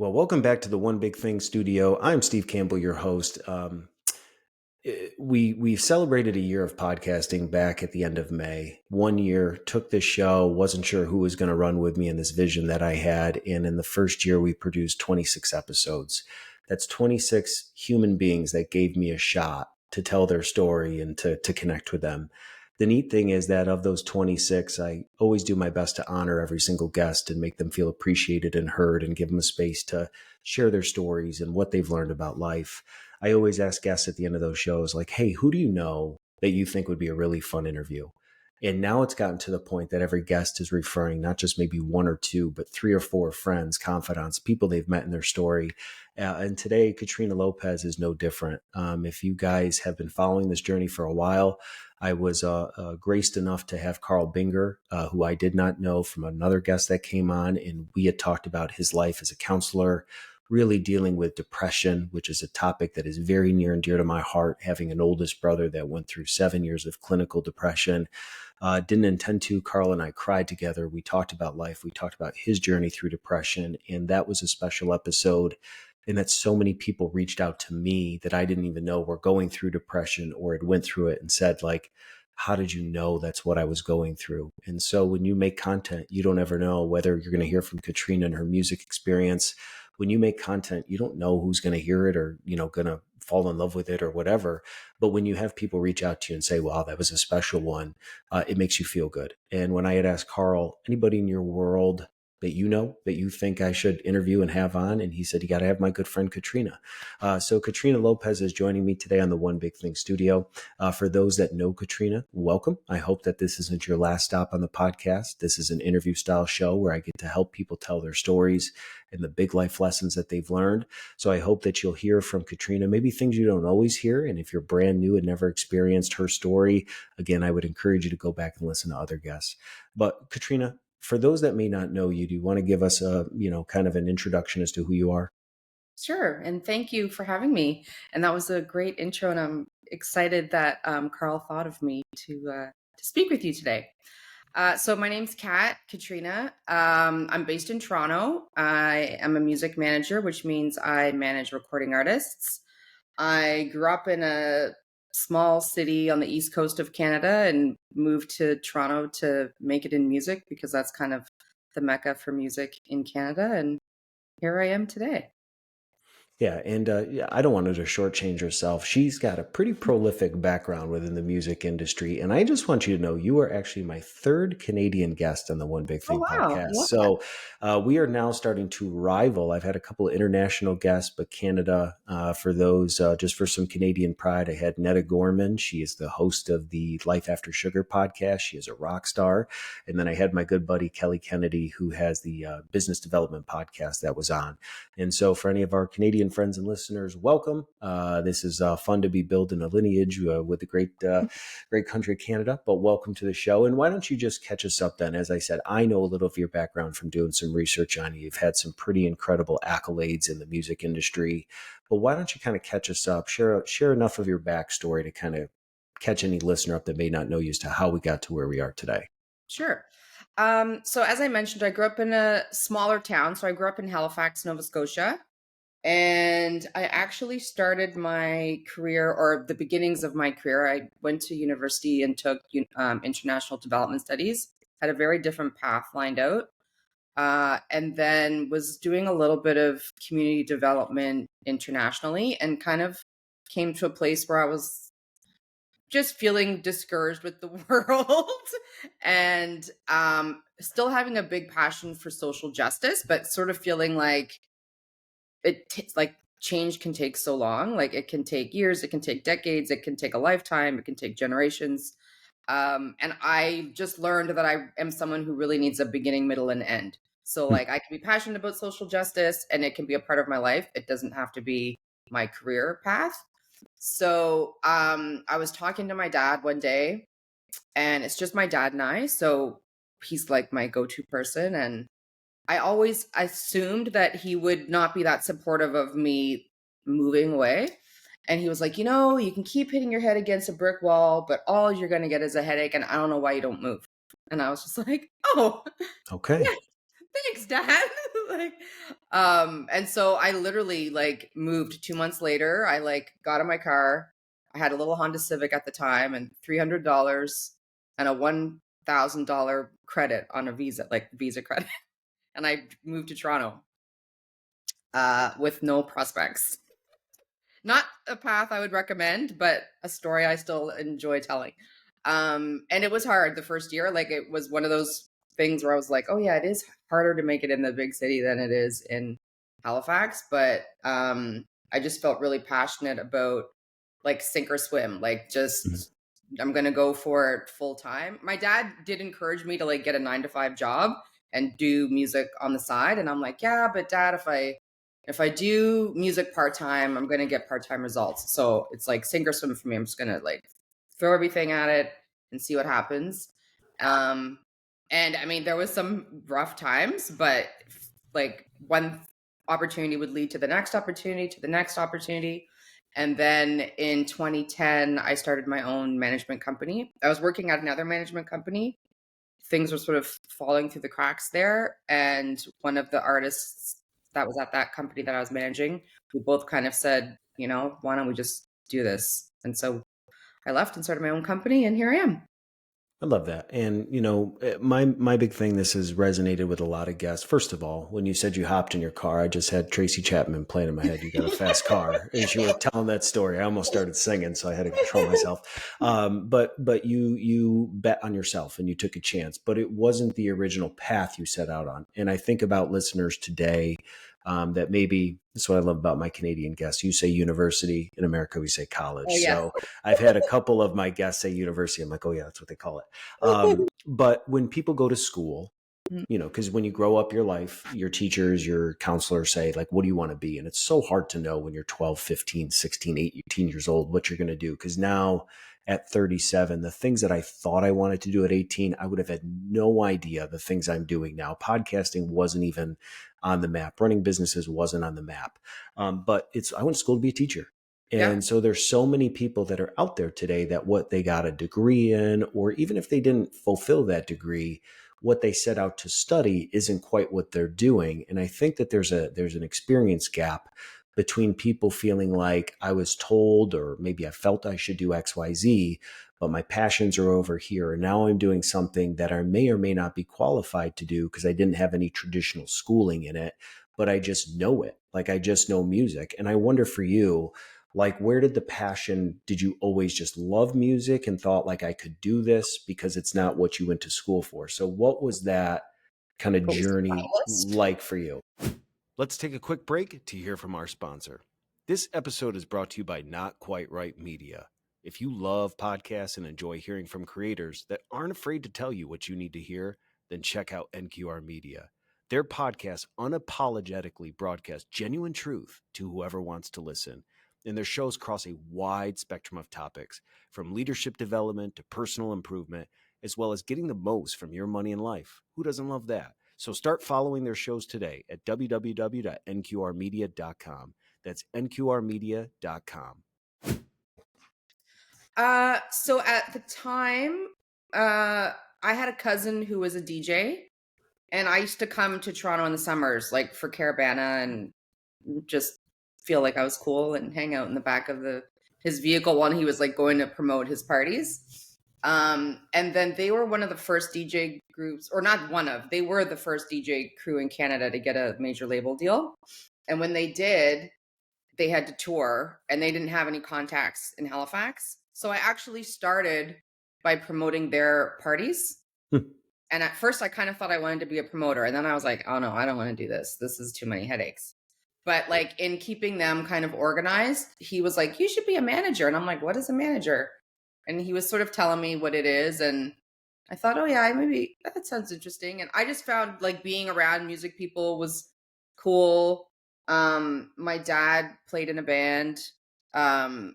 Well, welcome back to the One Big Thing Studio. I'm Steve Campbell, your host. We celebrated a year of podcasting back at the end of May. 1 year, took this show, wasn't sure who was going to run with me in this vision that I had, and in the first year, we produced 26 episodes. That's 26 human beings that gave me a shot to tell their story and to connect with them. The neat thing is that of those 26, I always do my best to honor every single guest and make them feel appreciated and heard and give them a space to share their stories and what they've learned about life. I always ask guests at the end of those shows, like, hey, who do you know that you think would be a really fun interview? And now it's gotten to the point that every guest is referring not just maybe one or two, but three or four friends, confidants, people they've met in their story. And today, Katrina Lopez is no different. If you guys have been following this journey for a while, I was graced enough to have Carl Binger, who I did not know from another guest that came on, and we had talked about his life as a counselor, really dealing with depression, which is a topic that is very near and dear to my heart, having an oldest brother that went through 7 years of clinical depression. Didn't intend to. Carl and I cried together. We talked about life. We talked about his journey through depression. And that was a special episode. And that so many people reached out to me that I didn't even know were going through depression or had went through it and said, like, how did you know that's what I was going through? And so when you make content, you don't ever know whether you're going to hear from Katrina and her music experience. When you make content, you don't know who's going to hear it or, going to fall in love with it or whatever. But when you have people reach out to you and say, wow, that was a special one, it makes you feel good. And when I had asked Carl, anybody in your world that you know that you think I should interview and have on? And he said, you got to have my good friend Katrina. So Katrina Lopez is joining me today on the One Big Thing Studio. For those that know Katrina, welcome. I hope that this isn't your last stop on the podcast. This is an interview style show where I get to help people tell their stories and the big life lessons that they've learned. So I hope that you'll hear from Katrina, maybe things you don't always hear. And if you're brand new and never experienced her story, again, I would encourage you to go back and listen to other guests. But Katrina, for those that may not know you, do you want to give us a, kind of an introduction as to who you are? Sure. And thank you for having me. And that was a great intro. And I'm excited that Carl thought of me to speak with you today. So my name's Katrina. I'm based in Toronto. I am a music manager, which means I manage recording artists. I grew up in a small city on the east coast of Canada and moved to Toronto to make it in music because that's kind of the mecca for music in Canada. And here I am today. Yeah, and I don't want her to shortchange herself. She's got a pretty prolific background within the music industry, and I just want you to know you are actually my third Canadian guest on the One Big Oh, Thing wow. I podcast. love that. So we are now starting to rival. I've had a couple of international guests, but Canada, for those, just for some Canadian pride, I had Netta Gorman. She is the host of the Life After Sugar podcast. She is a rock star, and then I had my good buddy Kelly Kennedy, who has the business development podcast that was on. And so, for any of our Canadian friends and listeners, welcome. This is fun to be building a lineage with the great country of Canada. But welcome to the show. And why don't you just catch us up then? As I said, I know a little of your background from doing some research on you. You've had some pretty incredible accolades in the music industry. But why don't you kind of catch us up? Share enough of your backstory to kind of catch any listener up that may not know you as to how we got to where we are today. Sure. So as I mentioned, I grew up in a smaller town. So I grew up in Halifax, Nova Scotia. And I actually started my career or the beginnings of my career. I went to university and took international development studies, had a very different path lined out. And then was doing a little bit of community development internationally and kind of came to a place where I was just feeling discouraged with the world and still having a big passion for social justice, but sort of feeling like like change can take so long. Like it can take years, it can take decades, it can take a lifetime, it can take generations. And I just learned that I am someone who really needs a beginning, middle, and end. So like I can be passionate about social justice and it can be a part of my life. It doesn't have to be my career path. So I was talking to my dad one day, and it's just my dad and I. So he's like my go-to person. And I always assumed that he would not be that supportive of me moving away. And he was like, you can keep hitting your head against a brick wall, but all you're going to get is a headache. And I don't know why you don't move. And I was just like, oh, Okay. yeah, thanks, Dad. Like, and so I literally like moved 2 months later. I like got in my car. I had a little Honda Civic at the time and $300 and a $1,000 credit on a Visa, like Visa credit. And I moved to Toronto with no prospects. Not a path I would recommend, but a story I still enjoy telling. And it was hard the first year. Like it was one of those things where I was like, oh yeah, it is harder to make it in the big city than it is in Halifax. But I just felt really passionate about like sink or swim, like Mhm. just I'm gonna go for it full time. My dad did encourage me to like get a 9 to 5 job and do music on the side. And I'm like, yeah, but dad, if I do music part time, I'm gonna get part time results. So it's like sink or swim for me. I'm just gonna like throw everything at it and see what happens. Um, and I mean, there was some rough times, but like one opportunity would lead to the next opportunity, to the next opportunity. And then in 2010, I started my own management company. I was working at another management company. Things were sort of falling through the cracks there. And one of the artists that was at that company that I was managing, we both kind of said, why don't we just do this? And so I left and started my own company, and here I am. I love that. And my big thing, this has resonated with a lot of guests. First of all, when you said you hopped in your car, I just had Tracy Chapman playing in my head. You got a fast car. As you were telling that story, I almost started singing, so I had to control myself. But you bet on yourself and you took a chance, but it wasn't the original path you set out on. And I think about listeners today, that maybe that's what I love about my Canadian guests. You say university, in America we say college. Oh, yes. So I've had a couple of my guests say university. I'm like, oh yeah, that's what they call it. But when people go to school, because when you grow up your life, your teachers, your counselors say, like, what do you want to be? And it's so hard to know when you're 12, 15, 16, 18 years old, what you're going to do. Because now at 37, the things that I thought I wanted to do at 18, I would have had no idea the things I'm doing now. Podcasting wasn't even on the map. Running businesses wasn't on the map. But I went to school to be a teacher. Yeah. And so there's so many people that are out there today that what they got a degree in, or even if they didn't fulfill that degree, what they set out to study isn't quite what they're doing. And I think that there's an experience gap between people feeling like I was told, or maybe I felt I should do XYZ, but my passions are over here. And now I'm doing something that I may or may not be qualified to do because I didn't have any traditional schooling in it, but I just know it. Like I just know music. And I wonder for you, like where did the passion, did you always just love music and thought like I could do this because it's not what you went to school for? So what was that kind of What was the journey catalyst? like for you? Let's take a quick break to hear from our sponsor. This episode is brought to you by Not Quite Right Media. If you love podcasts and enjoy hearing from creators that aren't afraid to tell you what you need to hear, then check out NQR Media. Their podcasts unapologetically broadcast genuine truth to whoever wants to listen. And their shows cross a wide spectrum of topics, from leadership development to personal improvement, as well as getting the most from your money in life. Who doesn't love that? So start following their shows today at www.nqrmedia.com. That's nqrmedia.com. So at the time, I had a cousin who was a DJ, and I used to come to Toronto in the summers, like for Caravana, and just feel like I was cool and hang out in the back of his vehicle while he was like going to promote his parties. And then they were one of the first DJ groups, or not one of, they were the first DJ crew in Canada to get a major label deal. And when they did, they had to tour and they didn't have any contacts in Halifax. So I actually started by promoting their parties. And at first I kind of thought I wanted to be a promoter. And then I was like, oh no, I don't want to do this. This is too many headaches. But like in keeping them kind of organized, he was like, you should be a manager. And I'm like, what is a manager? And he was sort of telling me what it is. And I thought, oh yeah, maybe that sounds interesting. And I just found like being around music people was cool. My dad played in a band. I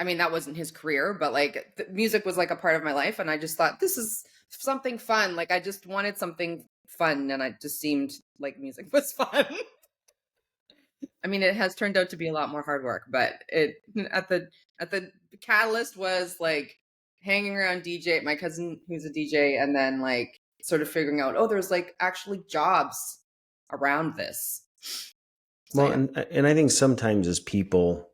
mean, that wasn't his career, but like the music was like a part of my life. And I just thought this is something fun. Like I just wanted something fun. And it just seemed like music was fun. I mean, it has turned out to be a lot more hard work, but at the catalyst was like hanging around DJ, my cousin who's a DJ, and then like sort of figuring out, oh, there's like actually jobs around this. So Well, yeah. and I think sometimes as people,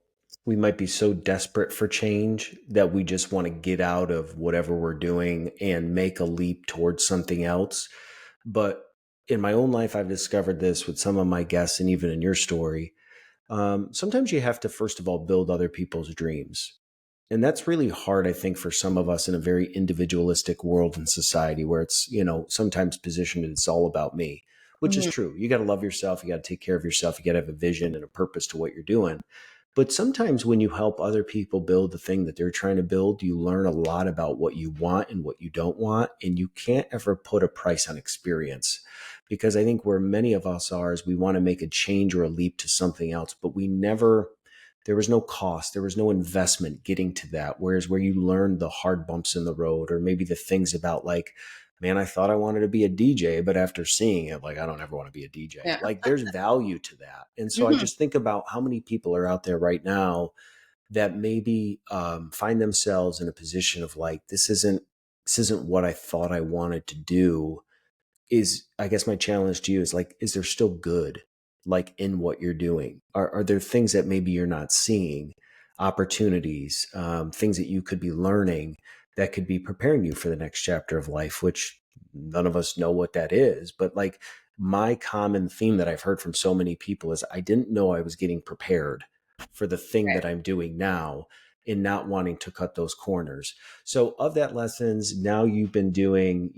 we might be so desperate for change that we just want to get out of whatever we're doing and make a leap towards something else. But in my own life, I've discovered this with some of my guests, and even in your story. Sometimes you have to, first of all, build other people's dreams. And that's really hard, I think, for some of us in a very individualistic world and society where it's, sometimes positioned it's all about me, which is Mhm. true. You got to love yourself. You got to take care of yourself. You got to have a vision and a purpose to what you're doing. But sometimes when you help other people build the thing that they're trying to build, you learn a lot about what you want and what you don't want. And you can't ever put a price on experience, because I think where many of us are is we want to make a change or a leap to something else, but there was no cost, there was no investment getting to that. Whereas where you learn the hard bumps in the road, or maybe the things about like, man, I thought I wanted to be a DJ, but after seeing it, like, I don't ever want to be a DJ. Yeah. Like, there's value to that. And so I Mhm. just think about how many people are out there right now that maybe find themselves in a position of like, this isn't what I thought I wanted to do. Is, I guess my challenge to you is like, is there still good like in what you're doing? Are there things that maybe you're not seeing, opportunities, things that you could be learning that could be preparing you for the next chapter of life, which none of us know what that is. But like, my common theme that I've heard from so many people is I didn't know I was getting prepared for the thing that I'm doing now, in not wanting to cut those corners. So of that lessons, now you've been doing,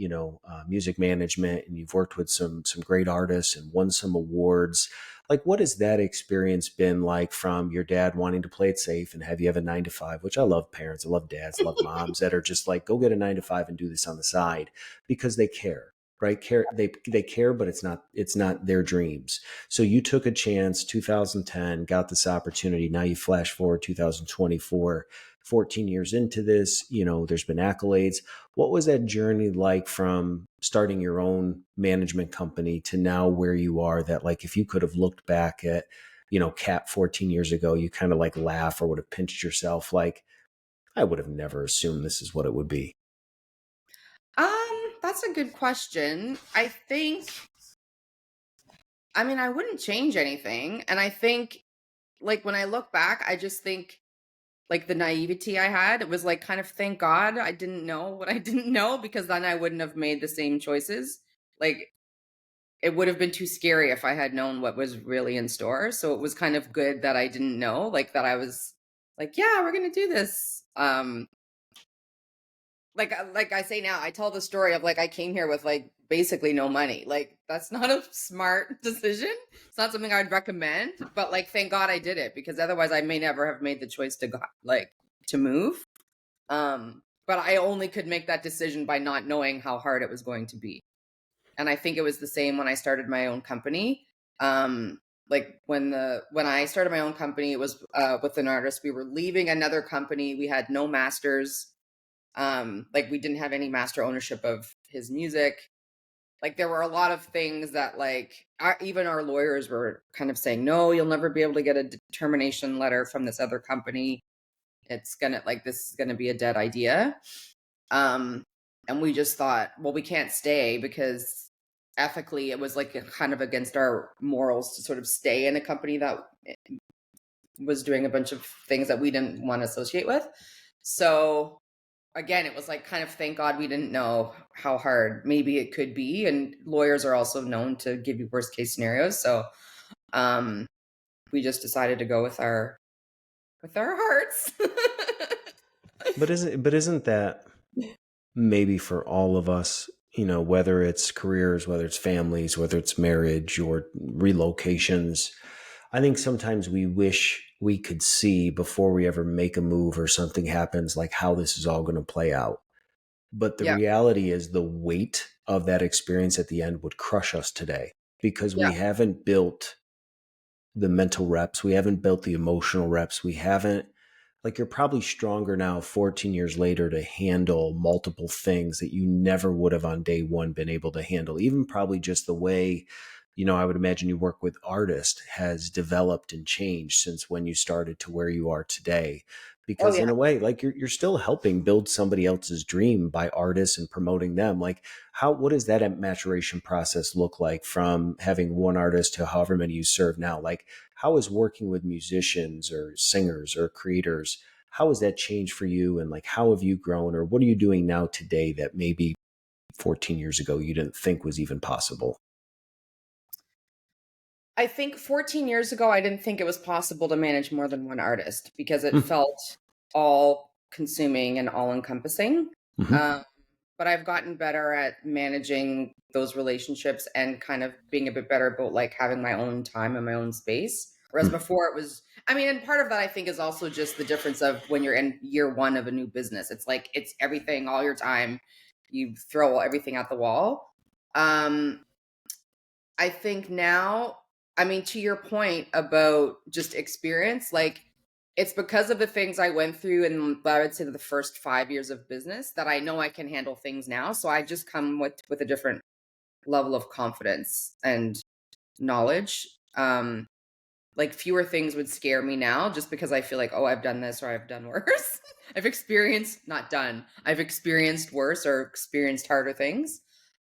music management, and you've worked with some great artists and won some awards. Like, what has that experience been like from your dad wanting to play it safe and have you have a 9 to 5, which I love parents, I love dads, I love moms that are just like, go get a 9 to 5 and do this on the side because they care. Right. They care, but it's not their dreams. So you took a chance, 2010, got this opportunity. Now you flash forward 2024, 14 years into this, there's been accolades. What was that journey like from starting your own management company to now where you are, that like, if you could have looked back at, Cap 14 years ago, you kind of like laugh or would have pinched yourself like, I would have never assumed this is what it would be. That's a good question. I mean, I wouldn't change anything. And I think, like, when I look back, I just think, like, the naivety I had, it was like, kind of, thank God I didn't know what I didn't know, because then I wouldn't have made the same choices. Like, it would have been too scary if I had known what was really in store. So it was kind of good that I didn't know, like, that I was like, yeah, we're going to do this. Like I say now, I tell the story of, like, I came here with, like, basically no money. Like, that's not a smart decision. It's not something I'd recommend, but, like, thank God I did it, because otherwise I may never have made the choice to go, like, to move. But I only could make that decision by not knowing how hard it was going to be. And I think it was the same when I started my own company. Like, when I started my own company, it was with an artist. We were leaving another company. We had no masters. Like, we didn't have any master ownership of his music. Like, there were a lot of things that, like, even our lawyers were kind of saying, no, you'll never be able to get a determination letter from this other company. It's gonna, like, this is gonna be a dead idea. Um, and we just thought, well, we can't stay, because ethically it was, like, kind of against our morals to sort of stay in a company that was doing a bunch of things that we didn't want to associate with. So again, it was like, kind of, thank God we didn't know how hard maybe it could be. And lawyers are also known to give you worst case scenarios. So um, we just decided to go with our hearts. But isn't that maybe for all of us, whether it's careers, whether it's families, whether it's marriage or relocations, I think sometimes we wish we could see before we ever make a move or something happens, like how this is all going to play out. But the Yeah. reality is the weight of that experience at the end would crush us today because Yeah. we haven't built the mental reps. We haven't built the emotional reps. We haven't, like, you're probably stronger now, 14 years later, to handle multiple things that you never would have on day one been able to handle. Even probably just the way I would imagine you work with artists has developed and changed since when you started to where you are today. Oh Because yeah. in a way, like you're still helping build somebody else's dream by artists and promoting them. Like what does that maturation process look like from having one artist to however many you serve now? Like how is working with musicians or singers or creators, how has that changed for you? And like how have you grown, or what are you doing now today that maybe 14 years ago you didn't think was even possible? I think 14 years ago, I didn't think it was possible to manage more than one artist because it Hmm. felt all consuming and all encompassing. Hmm. Um, but I've gotten better at managing those relationships and kind of being a bit better about like having my own time and my own space. Whereas Hmm. before it was, I mean, and part of that I think is also just the difference of when you're in year one of a new business. It's like it's everything, all your time. You throw everything at the wall. Um, I think now, I mean, to your point about just experience, like it's because of the things I went through in, I would say, the first 5 years of business that I know I can handle things now. So I just come with a different level of confidence and knowledge. Like fewer things would scare me now just because I feel like, oh, I've done this or I've done worse. I've experienced, not done, I've experienced worse or experienced harder things.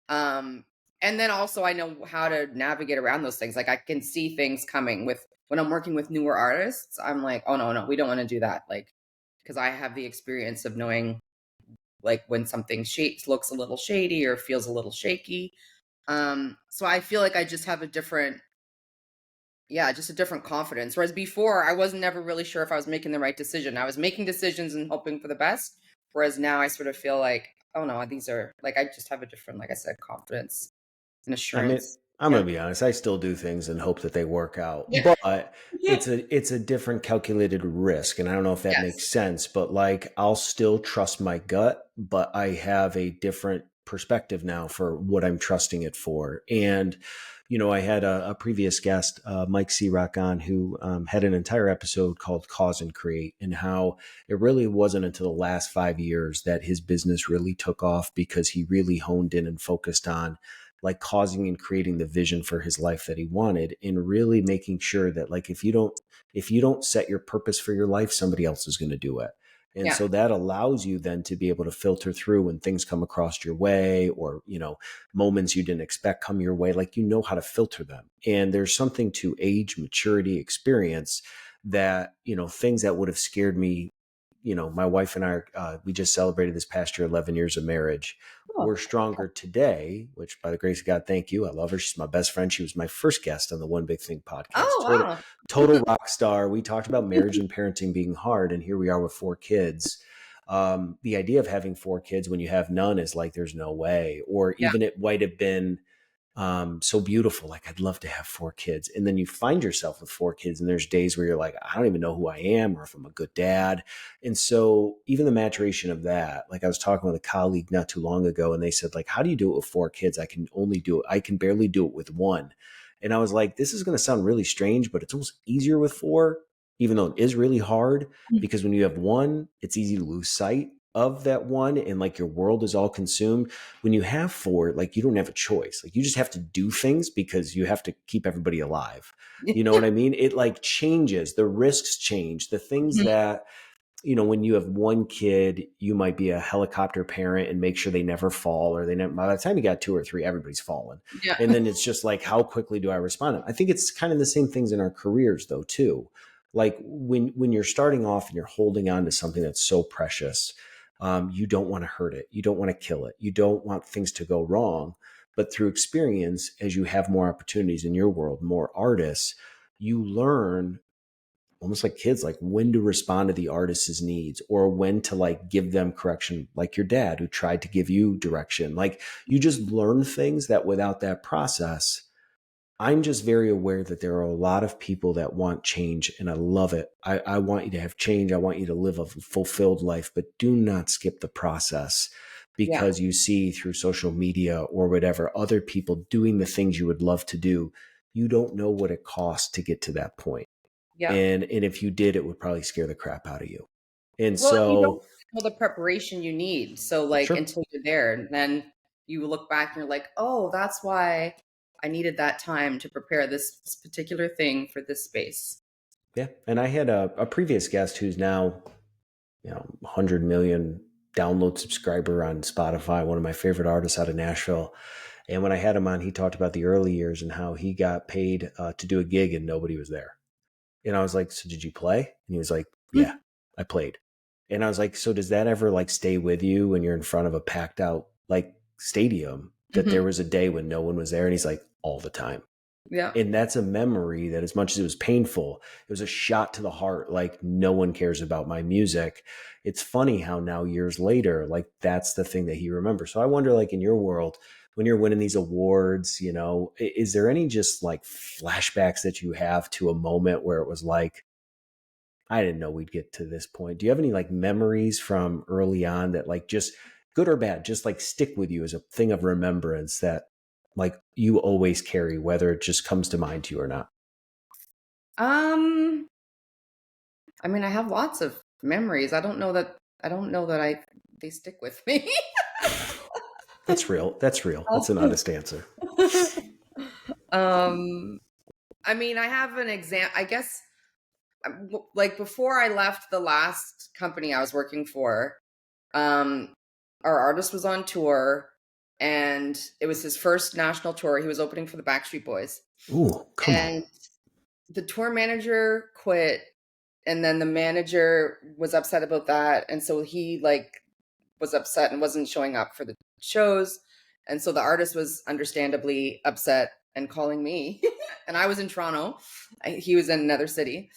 Um, and then also I know how to navigate around those things. Like I can see things coming with when I'm working with newer artists. I'm like, oh no, no, we don't want to do that. Like, because I have the experience of knowing like when something looks a little shady or feels a little shaky. So I feel like I just have a different, yeah, just a different confidence. Whereas before, I was never really sure if I was making the right decision. I was making decisions and hoping for the best. Whereas now I sort of feel like, oh no, these are like, I just have a different, like I said, confidence and I mean, assurance. I'm Yeah. going to be honest. I still do things and hope that they work out, Yeah. but it's a different calculated risk. And I don't know if that makes Yes. sense, but like I'll still trust my gut, but I have a different perspective now for what I'm trusting it for. And, I had a previous guest, Mike Rock on, who had an entire episode called Cause and Create, and how it really wasn't until the last 5 years that his business really took off because he really honed in and focused on like causing and creating the vision for his life that he wanted, and really making sure that like if you don't set your purpose for your life, somebody else is going to do it. And Yeah. so that allows you then to be able to filter through when things come across your way, or moments you didn't expect come your way, like how to filter them. And there's something to age, maturity, experience that things that would have scared me. My wife and I, we just celebrated this past year 11 years of marriage. We're Oh, stronger today, which by the grace of God, thank you. I love her. She's my best friend. She was my first guest on the One Big Thing podcast. oh Total, wow. total rock star. We talked about marriage and parenting being hard, and here we are with 4 kids. The idea of having 4 kids when you have none is like there's no way, or Yeah. even it might have been so beautiful. Like, I'd love to have 4 kids. And then you find yourself with 4 kids, and there's days where you're like, I don't even know who I am or if I'm a good dad. And so, even the maturation of that, like, I was talking with a colleague not too long ago, and they said, like, how do you do it with 4 kids? I can barely do it with one. And I was like, this is going to sound really strange, but it's almost easier with four, even though it is really hard, because when you have one, it's easy to lose sight of that one, and like your world is all consumed. When you have four, like you don't have a choice. Like you just have to do things because you have to keep everybody alive. You know what I mean? It like changes, the risks change, the things Mhm. that, when you have one kid, you might be a helicopter parent and make sure they never fall, or they never, by the time you got two or three, everybody's fallen. Yeah. And then it's just like, how quickly do I respond? I think it's kind of the same things in our careers though, too. Like when you're starting off and you're holding on to something that's so precious, you don't want to hurt it. You don't want to kill it. You don't want things to go wrong. But through experience, as you have more opportunities in your world, more artists, you learn almost like kids, like when to respond to the artist's needs, or when to like give them correction, like your dad who tried to give you direction. Like you just learn things that without that process, I'm just very aware that there are a lot of people that want change, and I love it. I want you to have change. I want you to live a fulfilled life, but do not skip the process, Yeah. because you see through social media or whatever other people doing the things you would love to do. You don't know what it costs to get to that point. Yeah. And if you did, it would probably scare the crap out of you. And Well, you don't so, know the preparation you need. So like sure. until you're there, and then you look back and you're like, oh, that's why. I needed that time to prepare this particular thing for this space. Yeah. And I had a previous guest who's now, 100 million download subscriber on Spotify, one of my favorite artists out of Nashville. And when I had him on, he talked about the early years and how he got paid to do a gig and nobody was there. And I was like, so did you play? And he was like, yeah, I played. And I was like, so does that ever like stay with you when you're in front of a packed out like stadium that there was a day when no one was there? And he's like, all the time. Yeah. And that's a memory that, as much as it was painful, it was a shot to the heart. Like, no one cares about my music. It's funny how now, years later, like that's the thing that he remembers. So I wonder, like in your world, when you're winning these awards, is there any just like flashbacks that you have to a moment where it was like, I didn't know we'd get to this point? Do you have any like memories from early on that like just good or bad, just like stick with you as a thing of remembrance that like you always carry, whether it just comes to mind to you or not? I mean, I have lots of memories. I don't know that they stick with me. That's real. That's real. That's an honest answer. I mean, I have an exam. I guess, like before I left the last company I was working for, our artist was on tour, and it was his first national tour. He was opening for the Backstreet Boys. Ooh, come on. And the tour manager quit, and then the manager was upset about that, and so he like was upset and wasn't showing up for the shows, and so the artist was understandably upset and calling me. And I was in Toronto, he was in another city,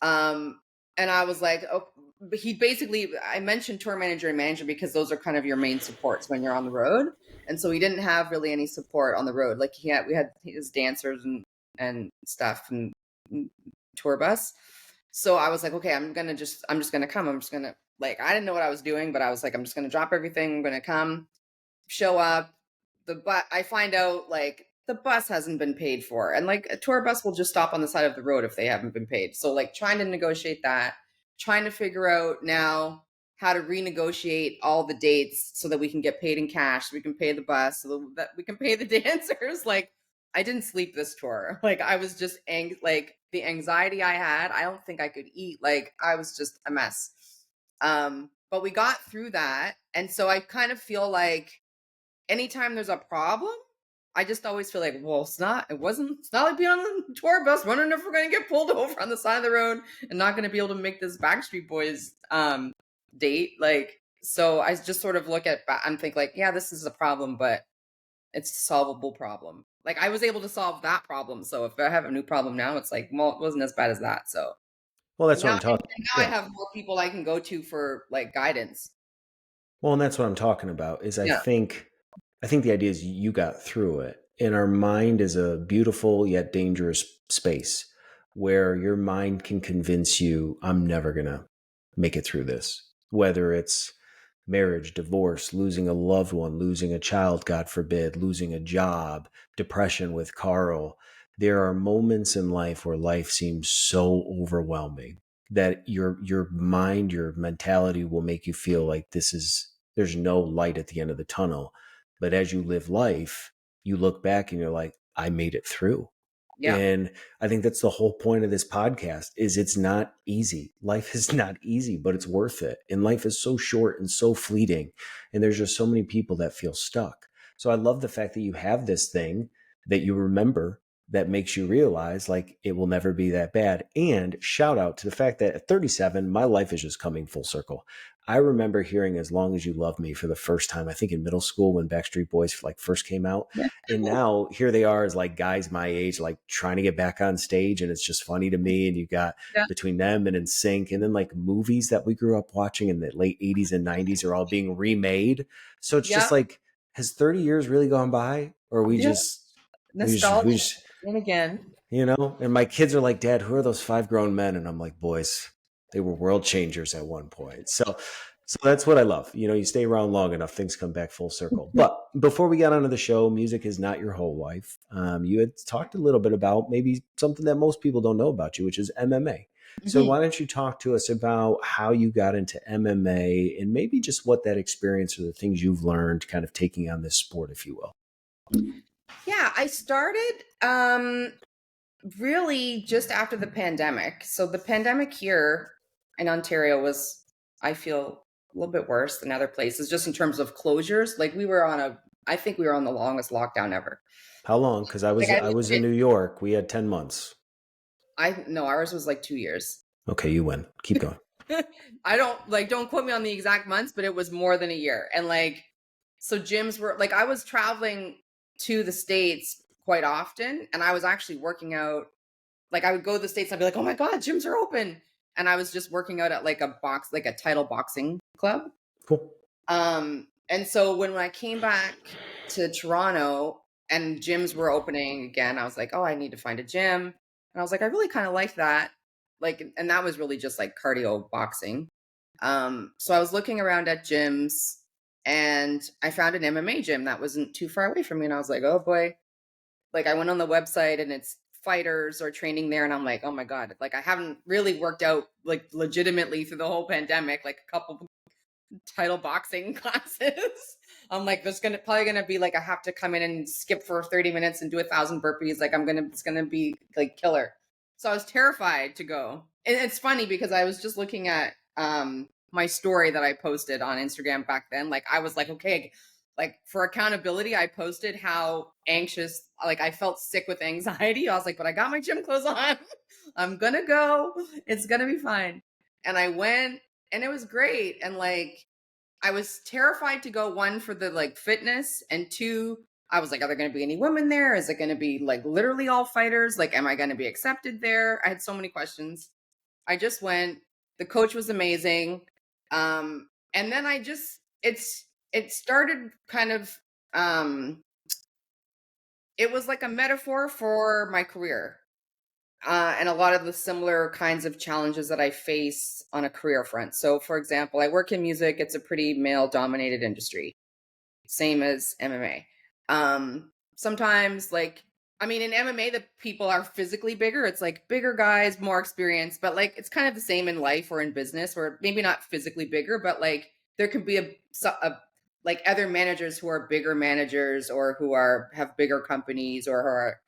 and I was like, oh, but I mentioned tour manager and manager because those are kind of your main supports when you're on the road, and so he didn't have really any support on the road. Like we had his dancers and stuff and tour bus. So I was like, okay, I'm just gonna come. I'm just gonna, like, I didn't know what I was doing, but I was like, I'm just gonna drop everything. I'm gonna come, show up. I find out like the bus hasn't been paid for, and like a tour bus will just stop on the side of the road if they haven't been paid. So like trying to negotiate that, trying to figure out now how to renegotiate all the dates so that we can get paid in cash, so we can pay the bus, so that we can pay the dancers. Like, I didn't sleep this tour. Like, I was just like the anxiety I had, I don't think I could eat. Like, I was just a mess. But we got through that. And so I kind of feel like anytime there's a problem, I just always feel like, well, it's not like being on the tour bus wondering if we're going to get pulled over on the side of the road and not going to be able to make this Backstreet Boys date. Like, so I just sort of look at and think like, yeah, this is a problem, but it's a solvable problem. Like, I was able to solve that problem. So if I have a new problem now, it's like, well, it wasn't as bad as that. So Well, that's what I'm talking. now I have more people I can go to for like guidance. Well, and that's what I'm talking about is I Yeah. think the idea is you got through it. And our mind is a beautiful yet dangerous space where your mind can convince you, I'm never going to make it through this. Whether it's marriage, divorce, losing a loved one, losing a child, God forbid, losing a job, depression with Carl. There are moments in life where life seems so overwhelming that your mind, your mentality will make you feel like there's no light at the end of the tunnel. But as you live life, you look back and you're like, I made it through. Yeah. And I think that's the whole point of this podcast is it's not easy. Life is not easy, but it's worth it. And life is so short and so fleeting. And there's just so many people that feel stuck. So I love the fact that you have this thing that you remember that makes you realize like it will never be that bad. And shout out to the fact that at 37, my life is just coming full circle. I remember hearing As Long As You Love Me for the first time, I think in middle school when Backstreet Boys like first came out. Yeah. And now here they are as like guys my age, like trying to get back on stage. And it's just funny to me. And you got between them and NSYNC, and then like movies that we grew up watching in the late 80s and 90s are all being remade. So it's just like, has 30 years really gone by? Or are we just nostalgia and again, and my kids are like, Dad, who are those 5 grown men? And I'm like, boys, they were world changers at one point. So that's what I love. You stay around long enough, things come back full circle. But before we got onto the show, music is not your whole life. You had talked a little bit about maybe something that most people don't know about you, which is MMA. So why don't you talk to us about how you got into MMA and maybe just what that experience or the things you've learned kind of taking on this sport, if you will. Yeah, I started really just after the pandemic. So the pandemic here in Ontario was, I feel, a little bit worse than other places, just in terms of closures. Like I think we were on the longest lockdown ever. How long? Because Like I was in New York. We had 10 months. I no, ours was like 2 years. Okay, you win. Keep going. Don't quote me on the exact months, but it was more than a year. And like, so gyms were like, I was traveling to the States quite often, and I was actually working out. Like, I would go to the States and I'd be like, oh my God, gyms are open. And I was just working out at like a title boxing club. Cool. And so when I came back to Toronto and gyms were opening again, I was like, oh, I need to find a gym. And I was like, I really kind of like that. Like, and that was really just like cardio boxing. So I was looking around at gyms and I found an MMA gym that wasn't too far away from me. And I was like, oh boy. Like, I went on the website and it's fighters are training there. And I'm like, oh my God. Like, I haven't really worked out like legitimately through the whole pandemic, like a couple title boxing classes. I'm like, there's probably gonna be like I have to come in and skip for 30 minutes and do 1,000 burpees. Like it's gonna be like killer. So I was terrified to go. And it's funny because I was just looking at my story that I posted on Instagram back then. Like I was like, okay, like for accountability, I posted how anxious, like I felt sick with anxiety. I was like, but I got my gym clothes on. I'm gonna go. It's gonna be fine. And I went and it was great. And like I was terrified to go, one, for the like fitness, and two, I was like, are there going to be any women there? Is it going to be like literally all fighters? Like, am I going to be accepted there? I had so many questions. I just went. The coach was amazing. And then it started kind of it was like a metaphor for my career. And a lot of the similar kinds of challenges that I face on a career front. So, for example, I work in music. It's a pretty male dominated industry, same as MMA. Sometimes, like, I mean, in MMA, the people are physically bigger. It's like bigger guys, more experience, but like it's kind of the same in life or in business, where maybe not physically bigger, but like there could be like other managers who are bigger managers or who have bigger companies or who are,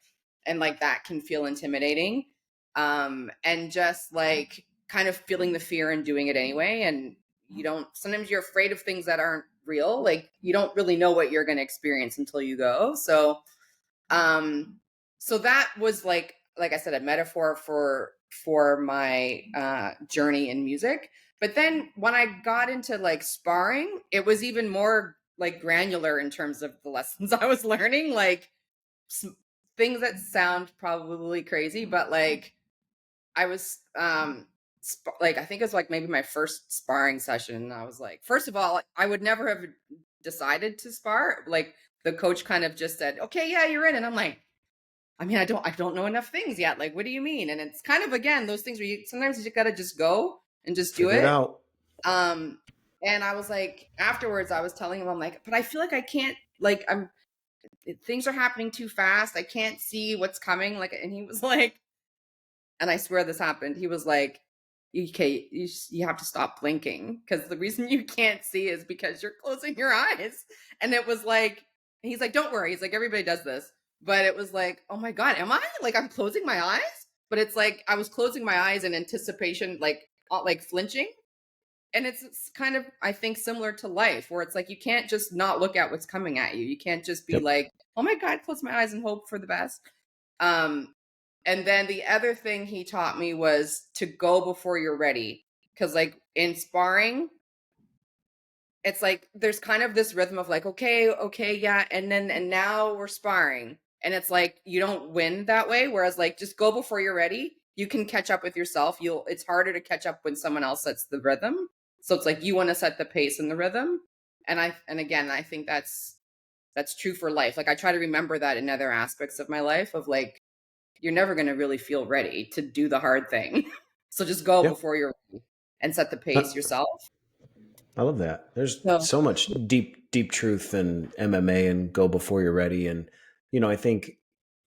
and like that can feel intimidating. And just like kind of feeling the fear and doing it anyway. And sometimes you're afraid of things that aren't real. Like you don't really know what you're going to experience until you go. Um, so that was like I said, a metaphor for my journey in music. But then when I got into like sparring, it was even more like granular in terms of the lessons I was learning. Like things that sound probably crazy, but like I was like I think it was like maybe my first sparring session. I was like, first of all, I would never have decided to spar. Like the coach kind of just said, "Okay, yeah, you're in," and I'm like, I mean, I don't know enough things yet. Like, what do you mean? And it's kind of again those things where sometimes you gotta just go and just do Figure it it. out. And I was like, afterwards, I was telling him, I'm like, but I feel like I can't. Like, things are happening too fast. I can't see what's coming. Like, and he was like, and I swear this happened. He was like, okay, you have to stop blinking because the reason you can't see is because you're closing your eyes. And it was like, he's like, don't worry. He's like, everybody does this. But it was like, oh my God, am I? Like, I'm closing my eyes? But it's like, I was closing my eyes in anticipation, like flinching. And it's kind of, I think, similar to life where it's like, you can't just not look at what's coming at you. You can't just be Yep. like, oh my God, close my eyes and hope for the best. Um, and then the other thing he taught me was to go before you're ready. Cause like in sparring, it's like there's kind of this rhythm of like, okay, yeah, and now we're sparring. And it's like you don't win that way. Whereas like just go before you're ready. You can catch up with yourself. It's harder to catch up when someone else sets the rhythm. So it's like you want to set the pace and the rhythm. And again, I think that's true for life. Like I try to remember that in other aspects of my life of like you're never going to really feel ready to do the hard thing. So just go Yeah. before you're ready and set the I, pace yourself. I love that. There's So, so much deep truth in MMA and go before you're ready. And, I think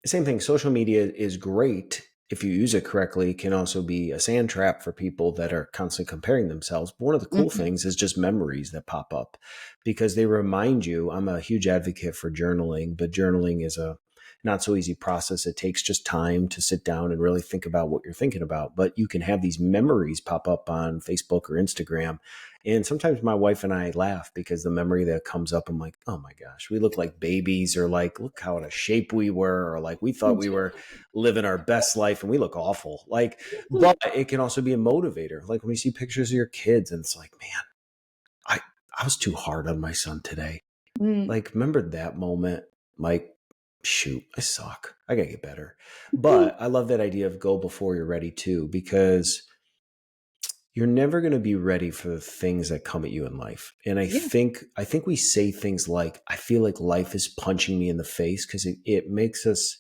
same thing. Social media is great if you use it correctly, can also be a sand trap for people that are constantly comparing themselves. But one of the cool Mhm. things is just memories that pop up because they remind you. I'm a huge advocate for journaling, but journaling is a not so easy process. It takes just time to sit down and really think about what you're thinking about. But you can have these memories pop up on Facebook or Instagram. And sometimes my wife and I laugh because the memory that comes up, I'm like, oh my gosh, we look like babies, or like, look how out of shape we were, or like we thought we were living our best life and we look awful. Like, but it can also be a motivator. Like when you see pictures of your kids and it's like, man, I, I was too hard on my son today. Mm. Like, remember that moment? Like, shoot, I suck. I gotta get better. But I love that idea of go before you're ready too, because you're never going to be ready for the things that come at you in life. And I Yeah. think we say things like, I feel like life is punching me in the face, because it makes us,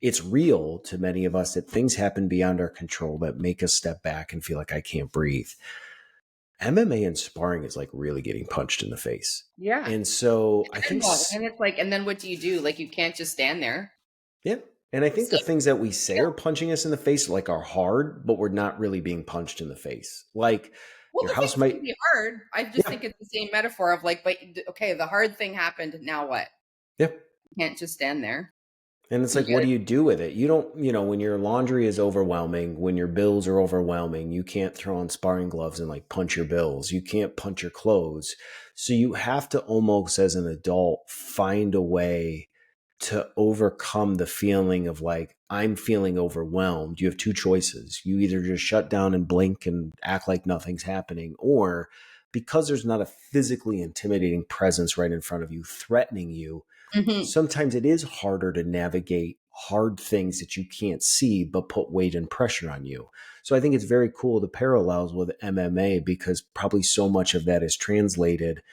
it's real to many of us that things happen beyond our control that make us step back and feel like I can't breathe. MMA and sparring is like really getting punched in the face. Yeah. And so I And think, well, and it's like, and then what do you do? Like, you can't just stand there. yeah. And I think the So, things that we say are punching us in the face, like, are hard, but we're not really being punched in the face. Like, well, your the house things might, can be hard. I just yeah, think it's the same metaphor of like, but okay, the hard thing happened. Now what? yeah. You can't just stand there. And it's You like, what gotta, do you do with it? You don't, when your laundry is overwhelming, when your bills are overwhelming, you can't throw on sparring gloves and like punch your bills. You can't punch your clothes. So you have to almost, as an adult, find a way to overcome the feeling of like, I'm feeling overwhelmed. You have two choices. You either just shut down and blink and act like nothing's happening, or because there's not a physically intimidating presence right in front of you threatening you, Mhm. sometimes it is harder to navigate hard things that you can't see but put weight and pressure on you. So I think it's very cool, the parallels with MMA, because probably so much of that is translated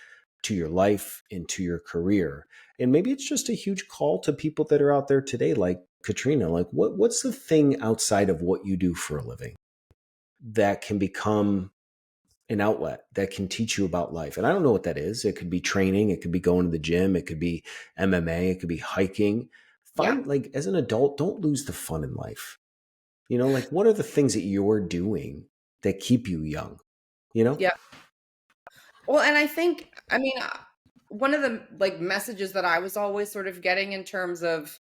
to your life and to your career. And maybe it's just a huge call to people that are out there today, like Katrina. Like, what's the thing outside of what you do for a living that can become an outlet that can teach you about life? And I don't know what that is. It could be training, it could be going to the gym, it could be MMA, it could be hiking. Yeah. Find, like, as an adult, don't lose the fun in life. Like, what are the things that you're doing that keep you young? You know? Yeah. Well, and I think, I mean, one of the like messages that I was always sort of getting in terms of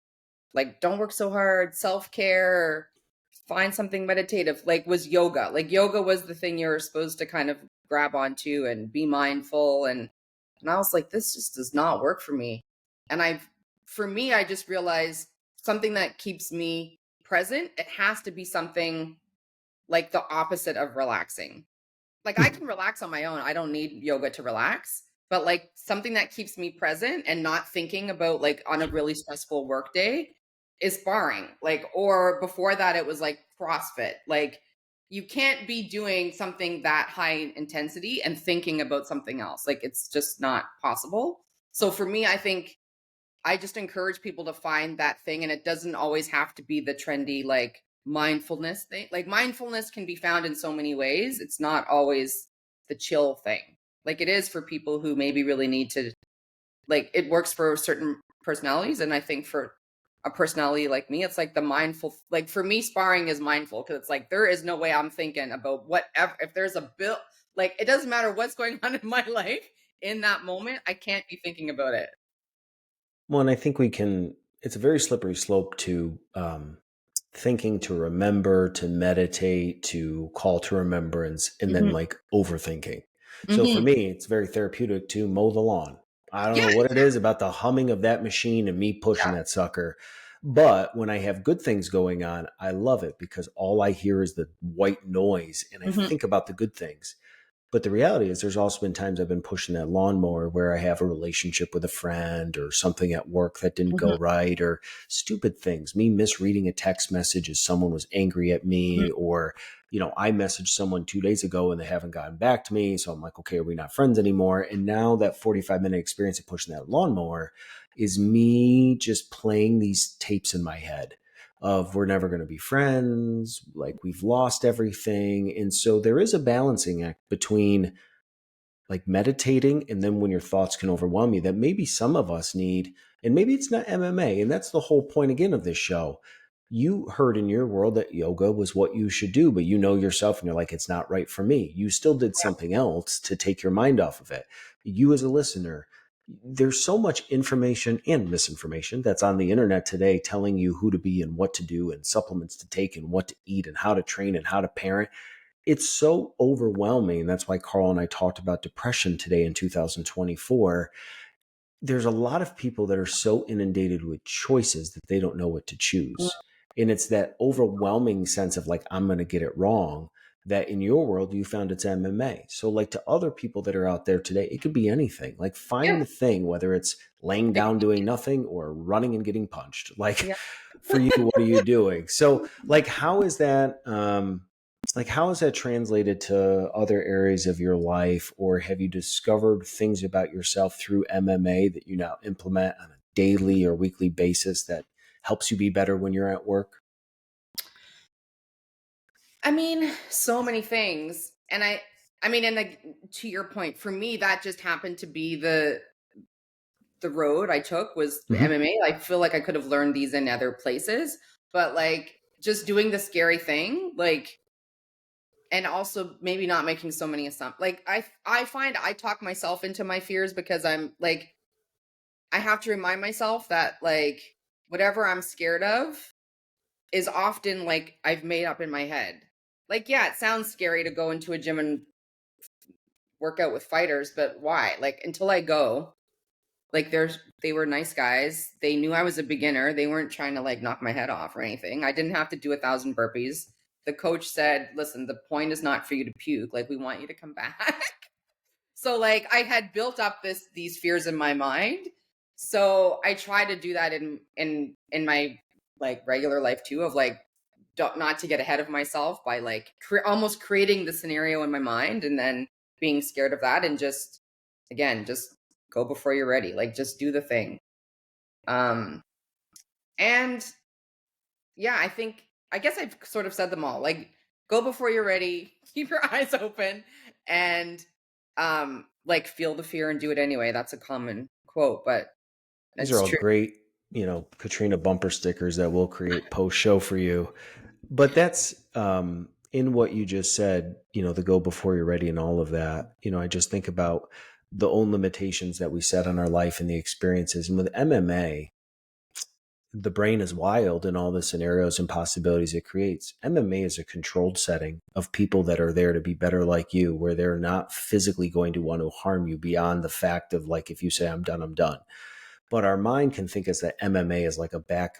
like, don't work so hard, self care, find something meditative, like, was yoga. Like, yoga was the thing you were supposed to kind of grab onto and be mindful. And I was like, this just does not work for me. And for me, I just realized something that keeps me present, it has to be something like the opposite of relaxing. Like, I can relax on my own. I don't need yoga to relax, but like something that keeps me present and not thinking about like on a really stressful work day is sparring. Like, or before that it was like CrossFit. Like, you can't be doing something that high intensity and thinking about something else. Like, it's just not possible. So for me, I think I just encourage people to find that thing, and it doesn't always have to be the trendy like mindfulness thing. Like, mindfulness can be found in so many ways. It's not always the chill thing. Like, it is for people who maybe really need to, like, it works for certain personalities, and I think for a personality like me, it's like the mindful, like for me sparring is mindful because it's like there is no way I'm thinking about whatever. If there's a bill, like, it doesn't matter what's going on in my life in that moment, I can't be thinking about it. Well, and I think it's a very slippery slope to thinking to remember, to meditate, to call to remembrance, and then Mhm. like overthinking. So for Mhm. me, it's very therapeutic to mow the lawn. I don't Yeah, know what it is about the humming of that machine and me pushing yeah. that sucker. But when I have good things going on, I love it because all I hear is the white noise and I Mhm, think about the good things. But the reality is, there's also been times I've been pushing that lawnmower where I have a relationship with a friend or something at work that didn't mhm, go right, or stupid things. Me misreading a text message as someone was angry at mhm, me, or, I messaged someone 2 days ago and they haven't gotten back to me. So I'm like, okay, are we not friends anymore? And now that 45-minute experience of pushing that lawnmower is me just playing these tapes in my head of, we're never going to be friends, like we've lost everything. And so there is a balancing act between like meditating and then when your thoughts can overwhelm you, that maybe some of us need. And maybe it's not MMA, and that's the whole point again of this show. you heard in your world that yoga was what you should do, but you know yourself and you're like, it's not right for me. You still did something else to take your mind off of it. You as a listener, there's so much information and misinformation that's on the internet today telling you who to be and what to do and supplements to take and what to eat and how to train and how to parent. It's so overwhelming. That's why Carl and I talked about depression today in 2024. There's a lot of people that are so inundated with choices that they don't know what to choose. And it's that overwhelming sense of like, I'm going to get it wrong, that in your world, you found it's MMA. So like to other people that are out there today, it could be anything. Like find Yeah. the thing, whether it's laying down doing nothing or running and getting punched. Like Yeah. for you, what are you doing? So like, how is that, like how is that translated to other areas of your life, or have you discovered things about yourself through MMA that you now implement on a daily or weekly basis that helps you be better when you're at work? I mean, so many things. And like, to your point, for me, that just happened to be the road I took was Mm-hmm. MMA. I feel like I could have learned these in other places, but like just doing the scary thing, like, and also maybe not making so many assumptions. Like I find I talk myself into my fears because I'm like I have to remind myself that like whatever I'm scared of is often like I've made up in my head. Like, yeah, it sounds scary to go into a gym and work out with fighters, but why? Like until I go, like they were nice guys. They knew I was a beginner. They weren't trying to like knock my head off or anything. I didn't have to do 1,000 burpees. The coach said, "Listen, the point is not for you to puke. Like we want you to come back." So like I had built up these fears in my mind. So I try to do that in my like regular life too, of like not to get ahead of myself by like almost creating the scenario in my mind and then being scared of that, and just again just go before you're ready, like just do the thing. um and yeah, I guess I've sort of said them all. Like go before you're ready, keep your eyes open, and like feel the fear and do it anyway. That's a common quote, but These are it's all true. great, Katrina bumper stickers that we'll create post show for you. But that's in what you just said, the go before you're ready and all of that. I just think about the own limitations that we set on our life and the experiences. And with MMA, the brain is wild in all the scenarios and possibilities it creates. MMA is a controlled setting of people that are there to be better like you, where they're not physically going to want to harm you beyond the fact of like, if you say, I'm done, I'm done. But our mind can think as that MMA is like a back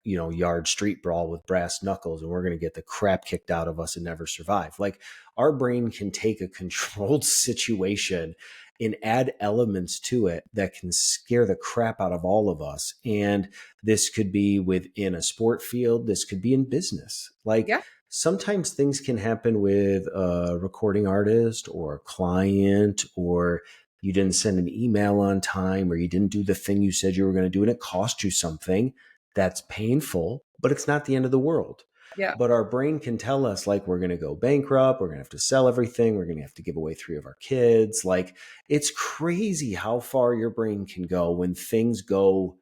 yard street brawl with brass knuckles, and we're going to get the crap kicked out of us and never survive. Like our brain can take a controlled situation and add elements to it that can scare the crap out of all of us. And this could be within a sport field. This could be in business. Like Yeah. sometimes things can happen with a recording artist or a client, or you didn't send an email on time, or you didn't do the thing you said you were going to do, and it cost you something. That's painful, but it's not the end of the world. Yeah. But our brain can tell us like we're going to go bankrupt, we're going to have to sell everything, we're going to have to give away 3 of our kids. Like it's crazy how far your brain can go when things go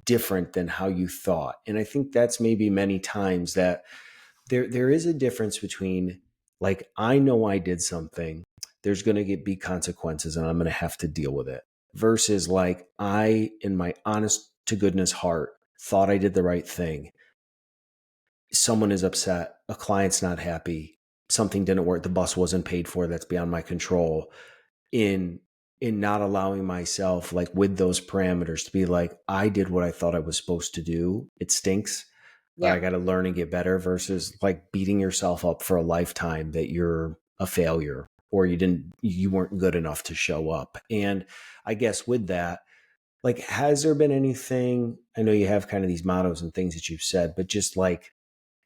different than how you thought. And I think that's maybe many times that there is a difference between like, I know I did something, there's going to be consequences and I'm going to have to deal with it, versus like, I in my honest to goodness heart thought I did the right thing. Someone is upset, a client's not happy, something didn't work, the bus wasn't paid for, that's beyond my control. In not allowing myself like with those parameters to be like, I did what I thought I was supposed to do, it stinks, but I Yeah. got to learn and get better, versus like beating yourself up for a lifetime that you're a failure or you weren't good enough to show up. And I guess with that, like, has there been anything, I know you have kind of these mottos and things that you've said, but just like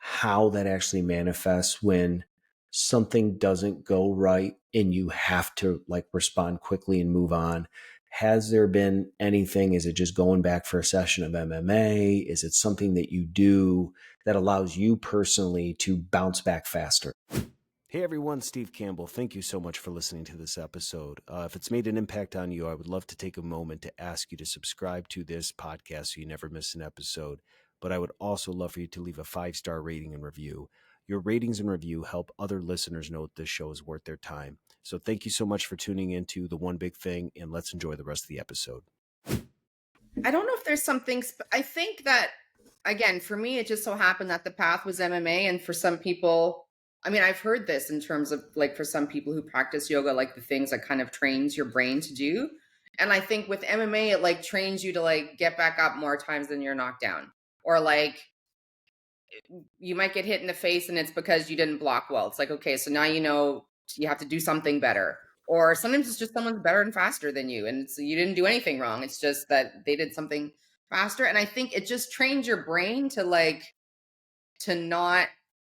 how that actually manifests when something doesn't go right and you have to like respond quickly and move on. Has there been anything? Is it just going back for a session of MMA? Is it something that you do that allows you personally to bounce back faster? Hey everyone, Steve Campbell. Thank you so much for listening to this episode. If it's made an impact on you, I would love to take a moment to ask you to subscribe to this podcast so you never miss an episode. but I would also love for you to leave a 5-star rating and review. Your ratings and review help other listeners know that this show is worth their time. So thank you so much for tuning into The One Big Thing, and let's enjoy the rest of the episode. I don't know if there's something, I think that, again, for me, it just so happened that the path was MMA. And for some people, I mean, I've heard this in terms of like for some people who practice yoga, like the things that kind of trains your brain to do. And I think with MMA, it like trains you to like get back up more times than you're knocked down. Or like you might get hit in the face and it's because you didn't block well. It's like, okay, so now you know you have to do something better. Or sometimes it's just someone's better and faster than you, and you didn't do anything wrong. It's just that they did something faster. And I think it just trains your brain to like to not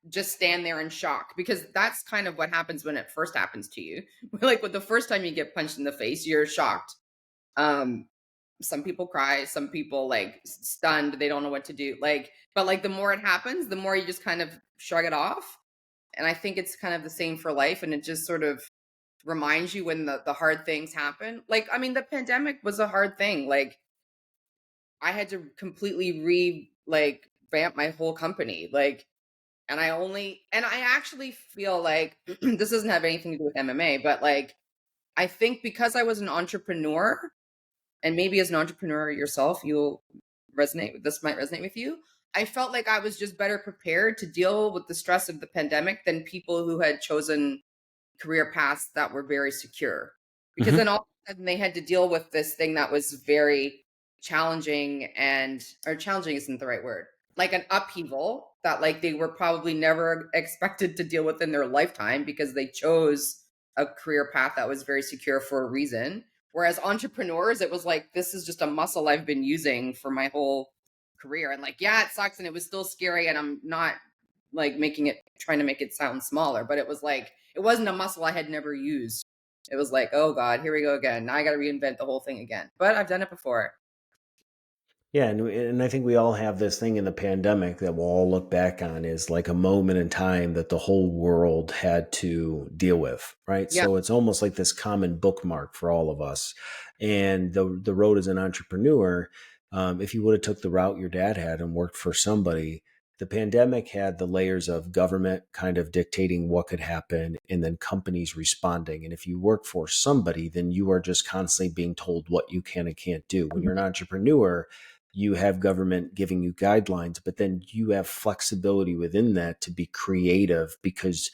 just stand there in shock, because that's kind of what happens when it first happens to you. Like with the first time you get punched in the face, you're shocked. Um, some people cry, some people like stunned, they don't know what to do. Like, but like the more it happens, the more you just kind of shrug it off. And I think it's kind of the same for life. And it just sort of reminds you when the hard things happen. Like, I mean, the pandemic was a hard thing. Like, I had to completely vamp my whole company. Like, and I actually feel like this doesn't have anything to do with MMA, but like, I think because I was an entrepreneur, and maybe as an entrepreneur yourself, you'll this might resonate with you. I felt like I was just better prepared to deal with the stress of the pandemic than people who had chosen career paths that were very secure. Because then all of a sudden they had to deal with this thing that was very challenging, or challenging isn't the right word, like an upheaval that like they were probably never expected to deal with in their lifetime, because they chose a career path that was very secure for a reason. Whereas entrepreneurs, it was like, this is just a muscle I've been using for my whole career. And like, yeah, it sucks and it was still scary. And I'm not like trying to make it sound smaller, but it was like, it wasn't a muscle I had never used. It was like, oh God, here we go again. Now I got to reinvent the whole thing again. But I've done it before. Yeah, and I think we all have this thing in the pandemic that we'll all look back on is like a moment in time that the whole world had to deal with, right? Yeah. So it's almost like this common bookmark for all of us. And the road as an entrepreneur, if you would have took the route your dad had and worked for somebody, the pandemic had the layers of government kind of dictating what could happen and then companies responding. And if you work for somebody, then you are just constantly being told what you can and can't do. When you're an entrepreneur, you have government giving you guidelines, but then you have flexibility within that to be creative because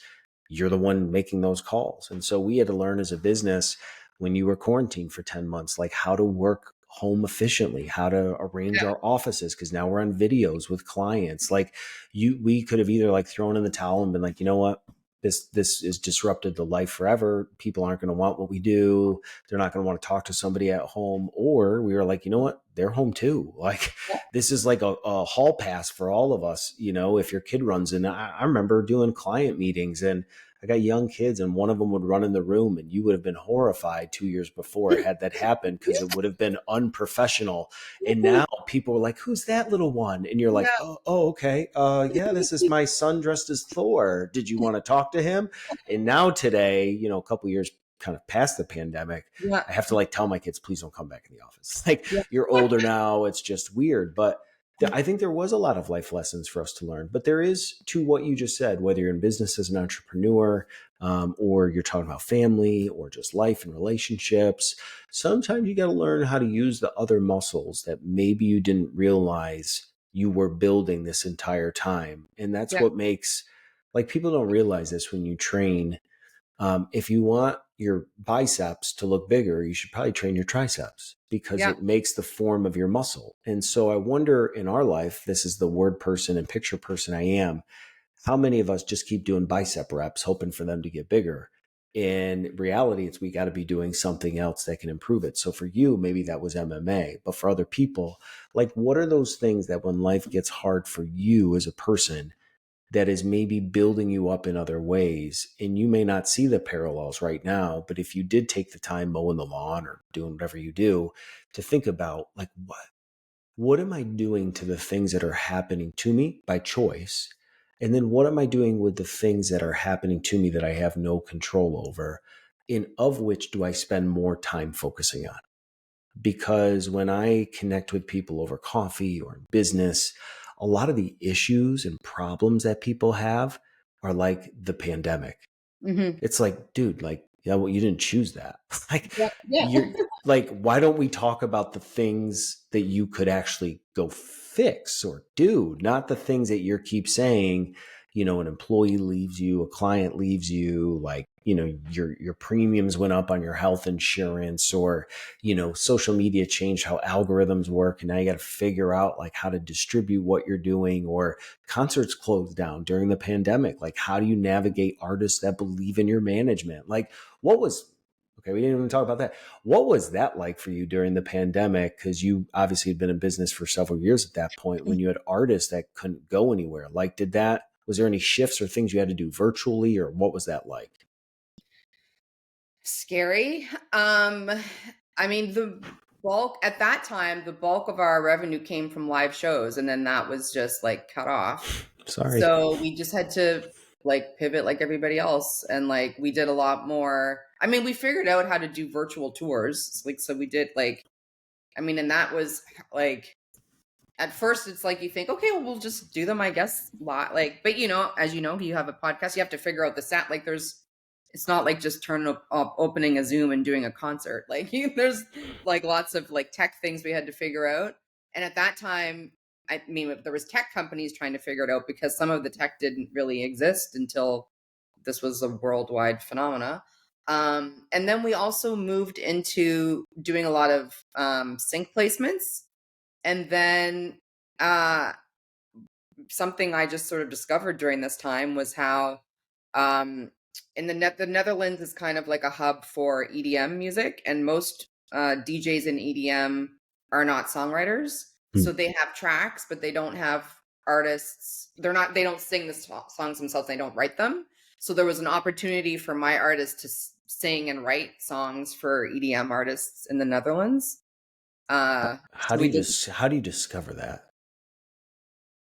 you're the one making those calls. And so we had to learn as a business when you were quarantined for 10 months, like how to work home efficiently, how to arrange Yeah. our offices. Cause now we're on videos with clients. Like we could have either like thrown in the towel and been like, you know what? This is disrupted the life forever. People aren't going to want what we do. They're not going to want to talk to somebody at home. Or we were like, you know what? They're home too. Like this is like a hall pass for all of us. You know, if your kid runs in, I remember doing client meetings and I got young kids and one of them would run in the room and you would have been horrified 2 years before had that happened because it would have been unprofessional. And now people are like, who's that little one? And you're like, Yeah. oh, okay. Yeah, this is my son dressed as Thor. Did you want to talk to him? And now today, you know, a couple years kind of past the pandemic, Yeah. I have to like tell my kids, please don't come back in the office. Like Yeah. you're older now. It's just weird. But I think there was a lot of life lessons for us to learn, but there is to what you just said, whether you're in business as an entrepreneur, or you're talking about family or just life and relationships. Sometimes you got to learn how to use the other muscles that maybe you didn't realize you were building this entire time. And that's Yeah. what makes, like, people don't realize this when you train. If you want your biceps to look bigger, you should probably train your triceps because Yeah. it makes the form of your muscle. And so I wonder in our life, this is the word person and picture person I am, how many of us just keep doing bicep reps, hoping for them to get bigger? In reality, it's we got to be doing something else that can improve it. So for you, maybe that was MMA, but for other people, like what are those things that when life gets hard for you as a person, that is maybe building you up in other ways. And you may not see the parallels right now, but if you did take the time mowing the lawn or doing whatever you do to think about like what am I doing to the things that are happening to me by choice? And then what am I doing with the things that are happening to me that I have no control over? And of which do I spend more time focusing on? Because when I connect with people over coffee or in business, a lot of the issues and problems that people have are like the pandemic. Mm-hmm. It's like, dude, like, yeah, well, you didn't choose that. Like, Yeah. Yeah. you're like, why don't we talk about the things that you could actually go fix or do, not the things that you keep saying, an employee leaves you, a client leaves you, like, your premiums went up on your health insurance, or, social media changed how algorithms work. And now you got to figure out like how to distribute what you're doing, or concerts closed down during the pandemic. Like, how do you navigate artists that believe in your management? Like, okay, we didn't even talk about that. What was that like for you during the pandemic? Because you obviously had been in business for several years at that point, when you had artists that couldn't go anywhere. Like, was there any shifts or things you had to do virtually, or what was that like? Scary. I mean, at that time, the bulk of our revenue came from live shows, and then that was just like cut off. Sorry. So we just had to like pivot like everybody else. And like we did a lot more. I mean, we figured out how to do virtual tours. Like, so we did like, I mean, and that was like, at first it's like you think, okay, well, we'll just do them, I guess. Like, but as you have a podcast, you have to figure out the sound. Like, it's not like just opening a Zoom and doing a concert. Like, there's like lots of like tech things we had to figure out. And at that time, I mean, there was tech companies trying to figure it out, because some of the tech didn't really exist until this was a worldwide phenomena. And then we also moved into doing a lot of sync placements. And then something I just sort of discovered during this time was how in the Netherlands is kind of like a hub for EDM music, and most DJs in EDM are not songwriters. So they have tracks, but they don't have artists. They don't sing the songs themselves. They don't write them. So there was an opportunity for my artist to sing and write songs for EDM artists in the Netherlands. How So do we you did. how do you discover that?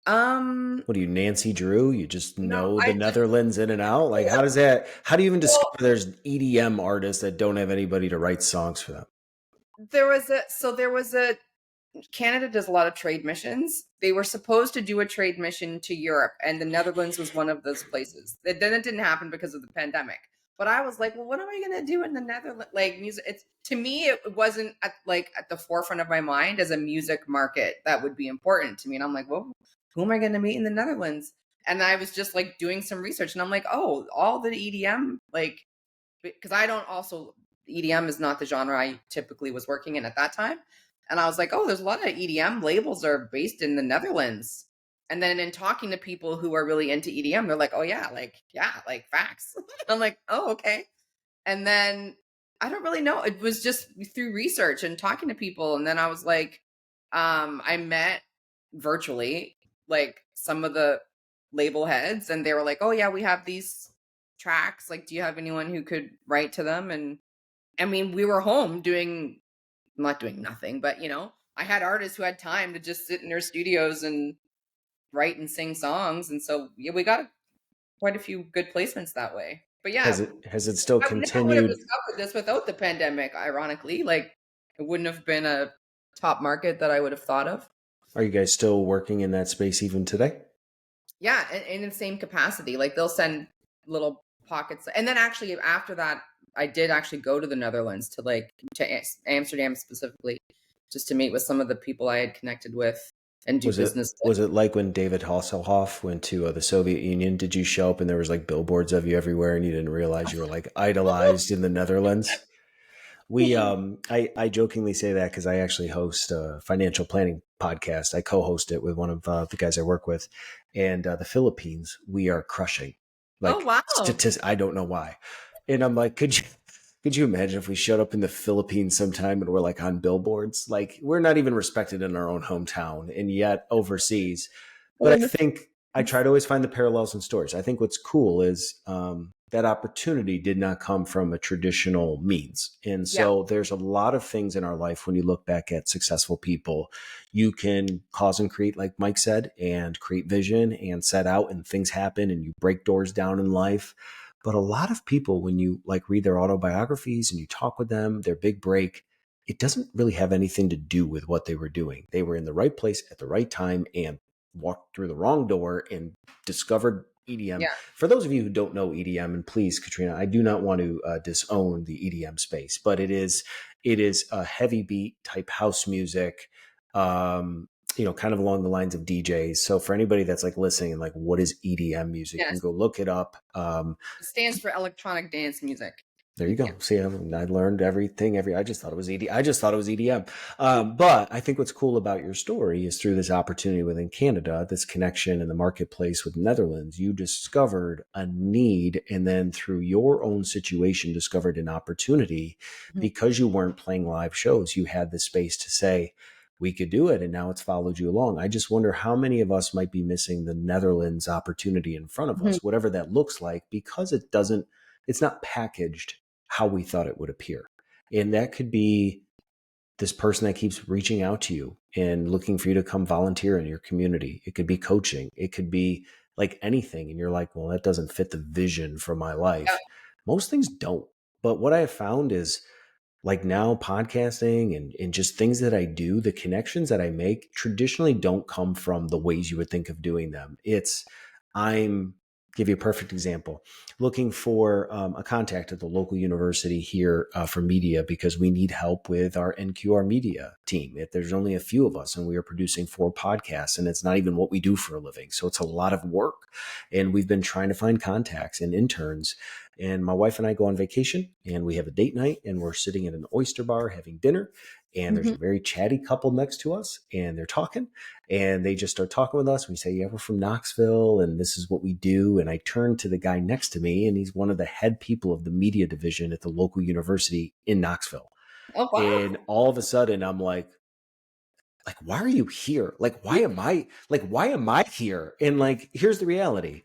Um, What are you, Nancy Drew? You just no, know I the just Netherlands in and out? Like, how do you even discover there's EDM artists that don't have anybody to write songs for them? there was a Canada does a lot of trade missions. They were supposed to do a trade mission to Europe, and the Netherlands was one of those places. Then it didn't happen because of the pandemic. But I was like, well, what am I going to do in the Netherlands? Like music, to me, it wasn't at the forefront of my mind as a music market that would be important to me. And I'm like, well, who am I going to meet in the Netherlands? And I was just like doing some research, and I'm like, oh, all the EDM, like, because I don't also EDM is not the genre I typically was working in at that time. And I was like, oh, there's a lot of EDM labels are based in the Netherlands. And then in talking to people who are really into EDM, they're like, oh yeah, like facts. I'm like, oh, okay. And then I don't really know. It was just through research and talking to people. And then I was like, I met virtually like some of the label heads, and they were like, oh yeah, we have these tracks. Like, do you have anyone who could write to them? And I mean, we were home not doing nothing, but I had artists who had time to just sit in their studios and write and sing songs. And so yeah, we got quite a few good placements that way. But yeah, Has it still I never would have continued? discovered this without the pandemic, ironically. Like, it wouldn't have been a top market that I would have thought of. Are you guys still working in that space even today? Yeah, and in the same capacity. Like, they'll send little pockets. And then actually after that, I did actually go to the Netherlands to Amsterdam specifically, just to meet with some of the people I had connected with and do Was it business with. was it like when David Hasselhoff went to the Soviet Union? Did you show up and there was like billboards of you everywhere, and you didn't realize you were like idolized in the Netherlands? I jokingly say that because I actually host a financial planning podcast. I co-host it with one of the guys I work with, and the Philippines, we are crushing. Oh, Like, wow. I don't know why, and I'm like, could you imagine if we showed up in the Philippines sometime and we're like on billboards? Like, we're not even respected in our own hometown, and yet overseas. But Well, I in the think I try to always find the parallels in stories. I think what's cool is that opportunity did not come from a traditional means. And Yeah. so there's a lot of things in our life when you look back at successful people, you can cause and create, like Mike said, and create vision and set out, and things happen and you break doors down in life. But a lot of people, when you like read their autobiographies and you talk with them, their big break, it doesn't really have anything to do with what they were doing. They were in the right place at the right time, and walked through the wrong door and discovered EDM. Yeah. For those of you who don't know EDM, and please, Katrina, I do not want to disown the EDM space, but it is a heavy beat type house music, kind of along the lines of DJs. So for anybody that's like listening and like, what is EDM music? You can Yes. go look it up. It stands for electronic dance music. There you EDM. go. See, I learned everything. I just thought it was ED. I just thought it was EDM. But I think what's cool about your story is through this opportunity within Canada, this connection in the marketplace with the Netherlands, you discovered a need, and then through your own situation, discovered an opportunity because you weren't playing live shows. You had the space to say, we could do it, and now it's followed you along. I just wonder how many of us might be missing the Netherlands opportunity in front of Mhm. us, whatever that looks like, because it's not packaged how we thought it would appear. And that could be this person that keeps reaching out to you and looking for you to come volunteer in your community. It could be coaching. It could be like anything. And you're like, well, that doesn't fit the vision for my Yeah. life. Most things don't. But what I have found is like now podcasting and just things that I do, the connections that I make traditionally don't come from the ways you would think of doing them. I'm give you a perfect example, looking for a contact at the local university here for media because we need help with our NQR media team. If there's only a few of us and we are producing 4 podcasts and it's not even what we do for a living. So it's a lot of work. And we've been trying to find contacts and interns. And my wife and I go on vacation and we have a date night and we're sitting in an oyster bar having dinner. And there's a very chatty couple next to us and they're talking and they just start talking with us. We say, yeah, we're from Knoxville and this is what we do. And I turn to the guy next to me and he's one of the head people of the media division at the local university in Knoxville. Oh, wow. And all of a sudden I'm like, why are you here? Like, why am I here? And like, here's the reality.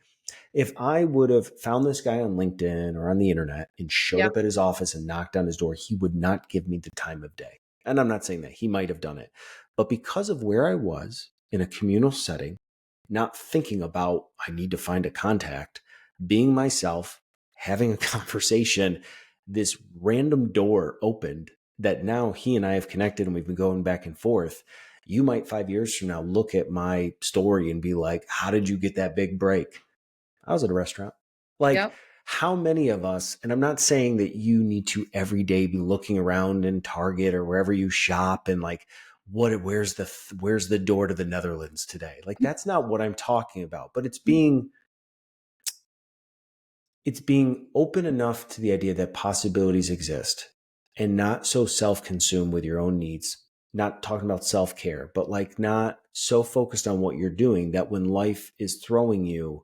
If I would have found this guy on LinkedIn or on the internet and showed Yeah. up at his office and knocked on his door, he would not give me the time of day. And I'm not saying that he might have done it, but because of where I was in a communal setting, not thinking about, I need to find a contact, being myself, having a conversation, this random door opened that now he and I have connected and we've been going back and forth. You might 5 years from now look at my story and be like, how did you get that big break? I was at a restaurant. Like, Yep. how many of us, and I'm not saying that you need to every day be looking around in Target or wherever you shop and like, where's the door to the Netherlands today? Like, that's not what I'm talking about, but it's being open enough to the idea that possibilities exist and not so self-consumed with your own needs, not talking about self-care, but like not so focused on what you're doing that when life is throwing you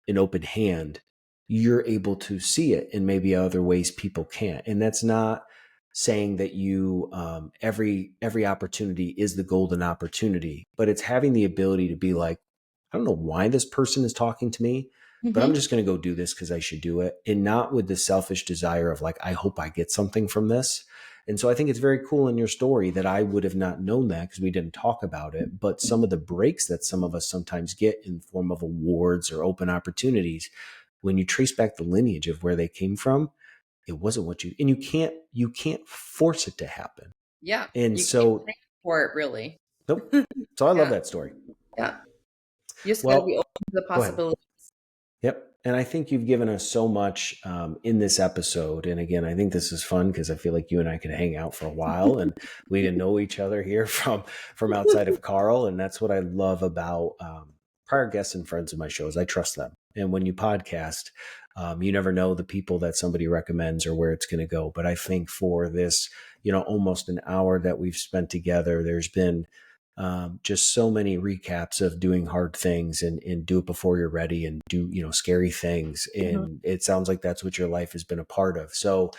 an open hand, you're able to see it in maybe other ways people can't. And that's not saying that you every opportunity is the golden opportunity, but it's having the ability to be like, I don't know why this person is talking to me, but I'm just going to go do this because I should do it, and not with the selfish desire of like, I hope I get something from this. And so I think it's very cool in your story that I would have not known that because we didn't talk about it. But some of the breaks that some of us sometimes get in the form of awards or open opportunities, when you trace back the lineage of where they came from, it wasn't what and you can't force it to happen. Yeah. And You can't so, pay for it, really. nope. So I love Yeah. that story. Yeah. You just got to be Well, open to the go ahead. possibilities. Yep. And I think you've given us so much in this episode. And again, I think this is fun because I feel like you and I could hang out for a while and we didn't know each other here from outside of Carl. And that's what I love about prior guests and friends of my shows. I trust them. And when you podcast, you never know the people that somebody recommends or where it's going to go. But I think for this, almost an hour that we've spent together, there's been just so many recaps of doing hard things and do it before you're ready and do, scary things. And it sounds like that's what your life has been a part of. So,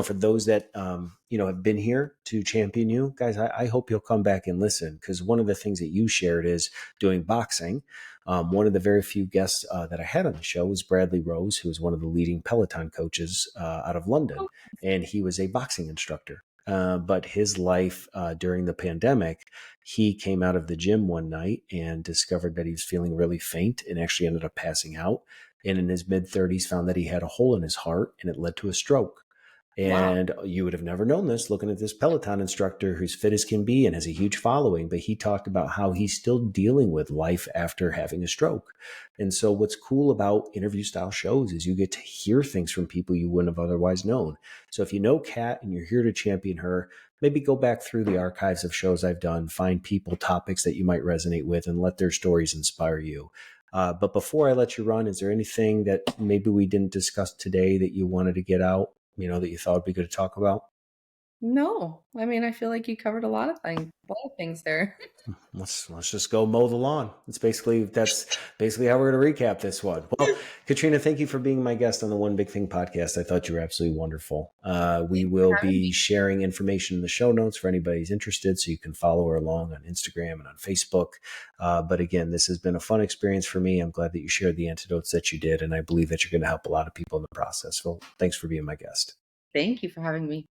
for those that, have been here to champion you guys, I hope you'll come back and listen. Cause one of the things that you shared is doing boxing. One of the very few guests that I had on the show was Bradley Rose, who is one of the leading Peloton coaches out of London. And he was a boxing instructor. But his life during the pandemic, he came out of the gym one night and discovered that he was feeling really faint and actually ended up passing out. And in his mid 30s, found that he had a hole in his heart and it led to a stroke. Wow. And you would have never known this looking at this Peloton instructor who's fit as can be and has a huge following, but he talked about how he's still dealing with life after having a stroke. And so what's cool about interview style shows is you get to hear things from people you wouldn't have otherwise known. So if you know Kat and you're here to champion her, maybe go back through the archives of shows I've done, find people, topics that you might resonate with, and let their stories inspire you. But before I let you run, is there anything that maybe we didn't discuss today that you wanted to get out, that you thought would be good to talk about? No, I mean, I feel like you covered a lot of things there. Let's just go mow the lawn. That's basically how we're going to recap this one. Well, Katrina, thank you for being my guest on the One Big Thing podcast. I thought you were absolutely wonderful. We Thanks for will having be me. sharing information in the show notes for anybody who's interested, so you can follow her along on Instagram and on Facebook. But again, this has been a fun experience for me. I'm glad that you shared the antidotes that you did, and I believe that you're going to help a lot of people in the process. Well, thanks for being my guest. Thank you for having me.